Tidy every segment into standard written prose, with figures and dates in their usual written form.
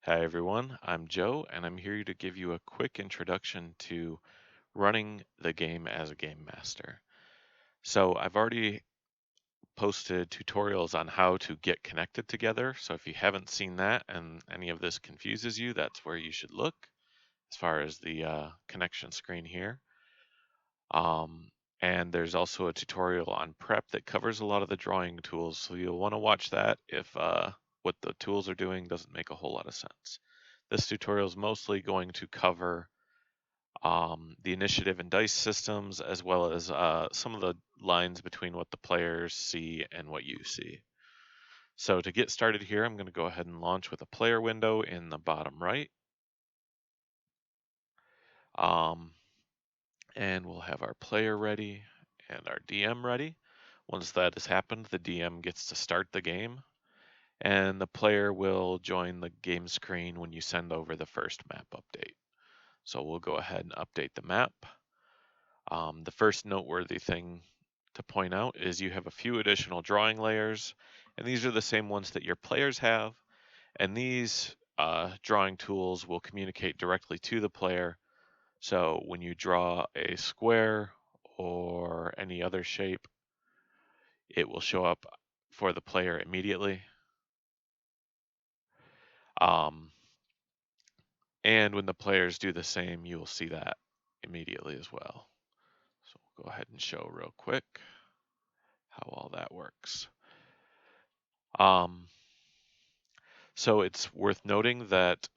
Hi everyone, I'm Joe, and I'm here to give you a quick introduction to running the game as a game master. So I've already posted tutorials on how to get connected together, so if you haven't seen that and any of this confuses you, that's where you should look as far as the connection screen here. Um, and there's also a tutorial on prep that covers a lot of the drawing tools, so you'll want to watch that if what the tools are doing doesn't make a whole lot of sense. This tutorial is mostly going to cover the initiative and dice systems, as well as some of the lines between what the players see and what you see. So to get started here, I'm going to go ahead and launch with a player window in the bottom right. Um, and we'll have our player ready and our DM ready. Once that has happened, the DM gets to start the game, and the player will join the game screen when you send over the first map update. So we'll go ahead and update the map. The first noteworthy thing to point out is you have a few additional drawing layers, and these are the same ones that your players have, and these drawing tools will communicate directly to the player. So when you draw a square or any other shape, it will show up for the player immediately. Um, and when the players do the same, you will see that immediately as well. So we'll go ahead and show real quick how all that works. Um, So it's worth noting that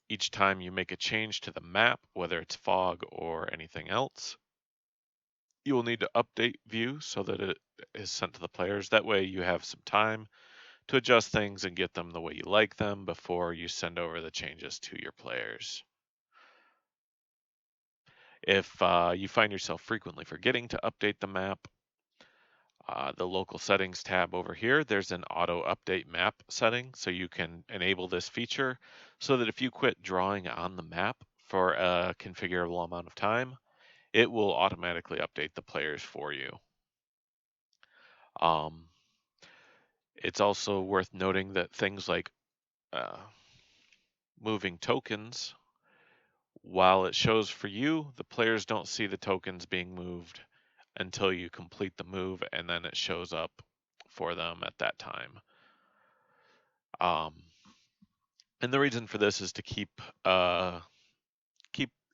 each time you make a change to the map, whether it's fog or anything else, you will need to update view so that it is sent to the players. That way you have some time to adjust things and get them the way you like them before you send over the changes to your players. If you find yourself frequently forgetting to update the map, the local settings tab over here, there's an auto update map setting. So you can enable this feature so that if you quit drawing on the map for a configurable amount of time, it will automatically update the players for you. Um, it's also worth noting that things like uh, moving tokens, while it shows for you, the players don't see the tokens being moved until you complete the move, and then it shows up for them at that time. Um, And the reason for this is to keep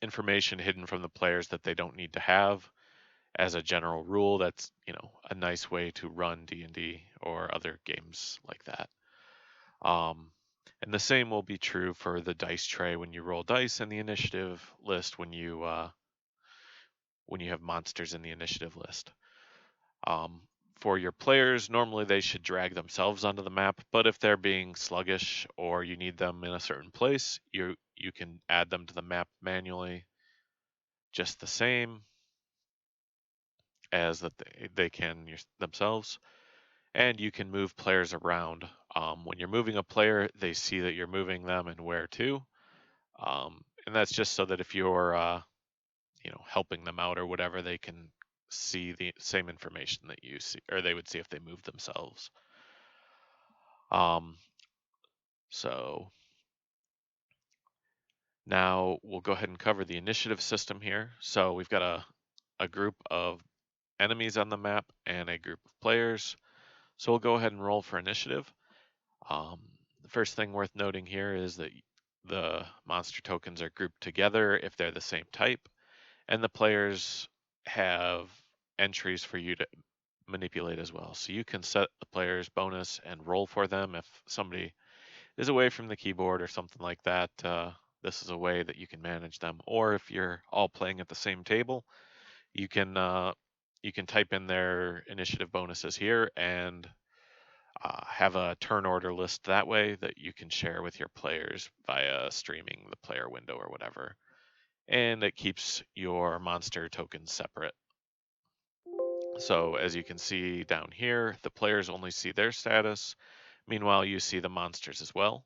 information hidden from the players that they don't need to have. As a general rule, that's a nice way to run D&D or other games like that. Um, and the same will be true for the dice tray when you roll dice and the initiative list when you have monsters in the initiative list. Um, for your players, normally they should drag themselves onto the map, but if they're being sluggish or you need them in a certain place, you can add them to the map manually just the same as that they can themselves. And you can move players around. When you're moving a player, they see that you're moving them and where to. And that's just so that if you're helping them out or whatever, they can see the same information that you see, or they would see if they move themselves. Um, so now we'll go ahead and cover the initiative system here. So we've got a group of enemies on the map and a group of players. So we'll go ahead and roll for initiative. The first thing worth noting here is that the monster tokens are grouped together if they're the same type, and the players have entries for you to manipulate as well. So you can set the player's bonus and roll for them if somebody is away from the keyboard or something like that. This is a way that you can manage them. Or if you're all playing at the same table, you can type in their initiative bonuses here and have a turn order list that way that you can share with your players via streaming the player window or whatever. And it keeps your monster tokens separate. So as you can see down here, the players only see their status. Meanwhile, you see the monsters as well.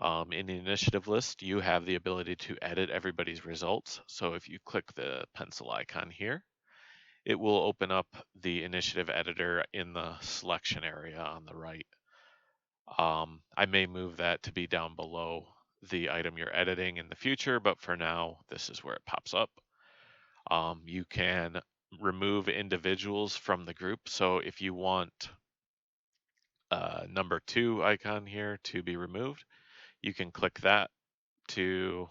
In the initiative list, you have the ability to edit everybody's results. So if you click the pencil icon here, it will open up the initiative editor in the selection area on the right. I may move that to be down below the item you're editing in the future, but for now, this is where it pops up. You can remove individuals from the group. So if you want number 2 icon here to be removed, you can click that to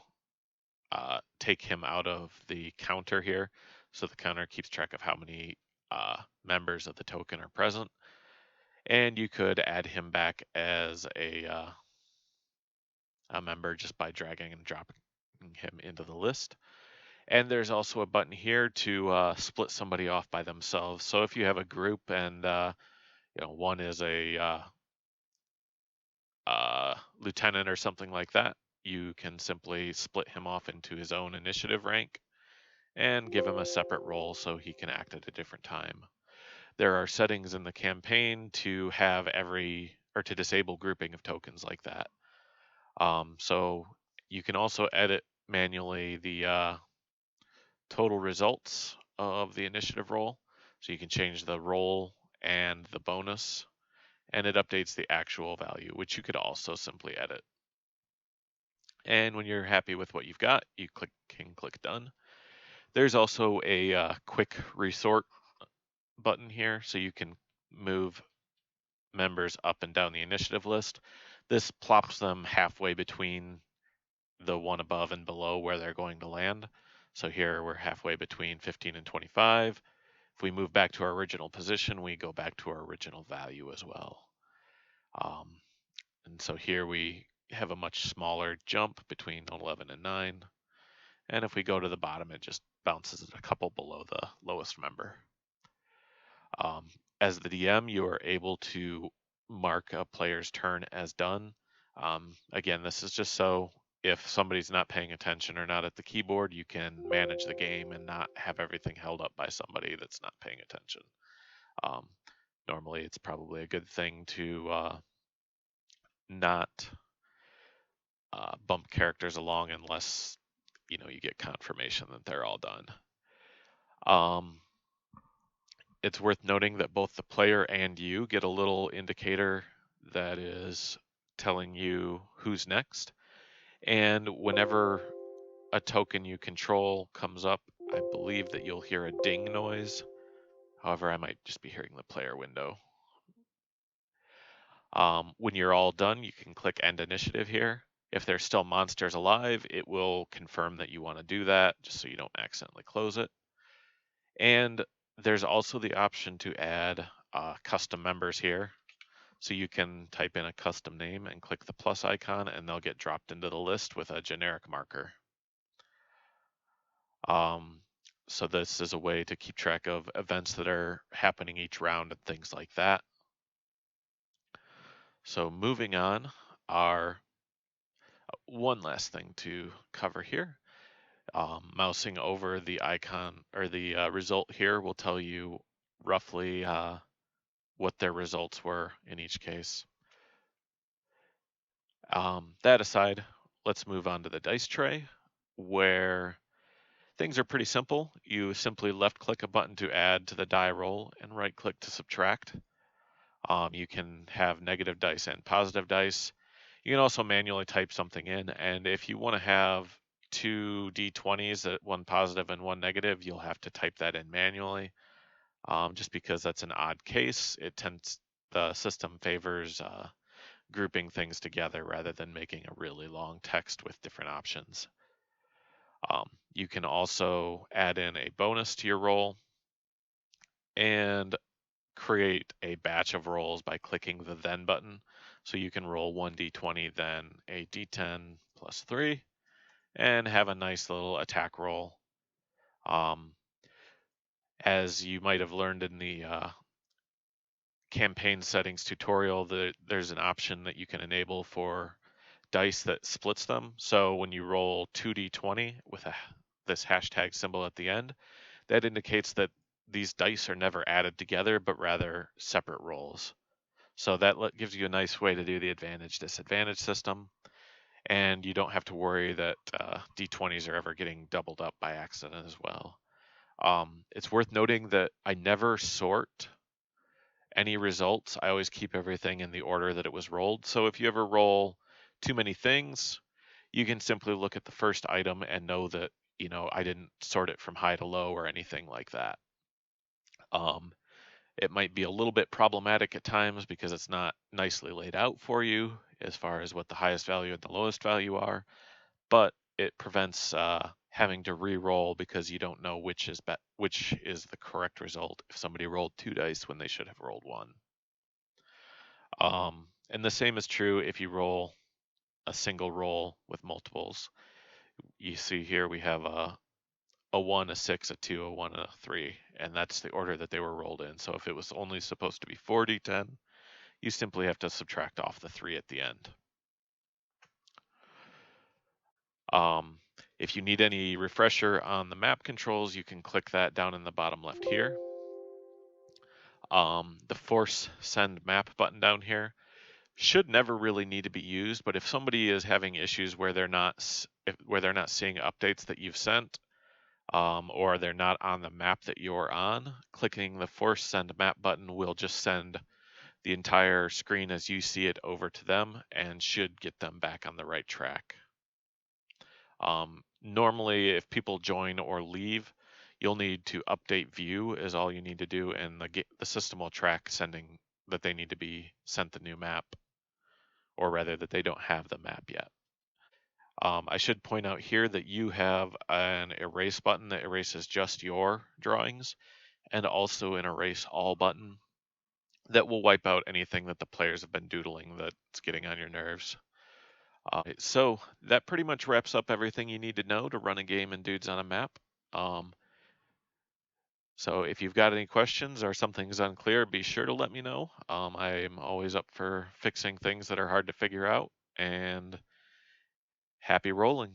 take him out of the counter here. So the counter keeps track of how many members of the token are present. And you could add him back as a member just by dragging and dropping him into the list. And there's also a button here to split somebody off by themselves. So if you have a group and one is a lieutenant or something like that, you can simply split him off into his own initiative rank and give him a separate role so he can act at a different time. There are settings in the campaign to have to disable grouping of tokens like that. So you can also edit manually the total results of the initiative roll. So you can change the roll and the bonus, and it updates the actual value, which you could also simply edit. And when you're happy with what you've got, you can click done. There's also a quick resort button here, so you can move members up and down the initiative list. This plops them halfway between the one above and below where they're going to land. So here we're halfway between 15 and 25. If we move back to our original position, we go back to our original value as well. And so here we have a much smaller jump between 11 and 9. And if we go to the bottom, it just bounces a couple below the lowest member. As the DM, you are able to mark a player's turn as done. Again, this is just so if somebody's not paying attention or not at the keyboard, you can manage the game and not have everything held up by somebody that's not paying attention. Normally, it's probably a good thing to not bump characters along unless you get confirmation that they're all done. It's worth noting that both the player and you get a little indicator that is telling you who's next. And whenever a token you control comes up, I believe that you'll hear a ding noise. However, I might just be hearing the player window. When you're all done, you can click End Initiative here. If there's still monsters alive, it will confirm that you want to do that, just so you don't accidentally close it. And there's also the option to add custom members here. So you can type in a custom name and click the plus icon, and they'll get dropped into the list with a generic marker. So this is a way to keep track of events that are happening each round and things like that. So moving on, our one last thing to cover here. Mousing over the icon or the result here will tell you roughly what their results were in each case. That aside, let's move on to the dice tray, where things are pretty simple. You simply left click a button to add to the die roll and right click to subtract. You can have negative dice and positive dice. You can also manually type something in, and if you want to have two d20s, one positive and one negative, you'll have to type that in manually. Just because that's an odd case, the system favors grouping things together rather than making a really long text with different options. You can also add in a bonus to your roll and create a batch of rolls by clicking the then button. So you can roll 1d20, then a d10 plus 3, and have a nice little attack roll. As you might have learned in the campaign settings tutorial, there's an option that you can enable for dice that splits them. So when you roll 2d20 with this hashtag symbol at the end, that indicates that these dice are never added together, but rather separate rolls. So that gives you a nice way to do the advantage-disadvantage system, and you don't have to worry that d20s are ever getting doubled up by accident as well. It's worth noting that I never sort any results. I always keep everything in the order that it was rolled. So if you ever roll too many things, you can simply look at the first item and know that, I didn't sort it from high to low or anything like that. Um, it might be a little bit problematic at times because it's not nicely laid out for you as far as what the highest value and the lowest value are, but it prevents having to re-roll because you don't know which is the correct result if somebody rolled 2 dice when they should have rolled one. And the same is true if you roll a single roll with multiples. You see here we have a 1, a 6, a 2, a 1, and a 3, and that's the order that they were rolled in. So if it was only supposed to be 4d10, you simply have to subtract off the 3 at the end. If you need any refresher on the map controls, you can click that down in the bottom left here. The force send map button down here should never really need to be used, but if somebody is having issues where they're not seeing updates that you've sent, or they're not on the map that you're on, clicking the force send map button will just send the entire screen as you see it over to them and should get them back on the right track. Normally, if people join or leave, you'll need to update view is all you need to do, and the system will track sending that they need to be sent the new map, or rather that they don't have the map yet. I should point out here that you have an erase button that erases just your drawings, and also an erase all button that will wipe out anything that the players have been doodling that's getting on your nerves. So that pretty much wraps up everything you need to know to run a game in Dudes on a Map. So if you've got any questions or something's unclear, be sure to let me know. I'm always up for fixing things that are hard to figure out, and happy rolling.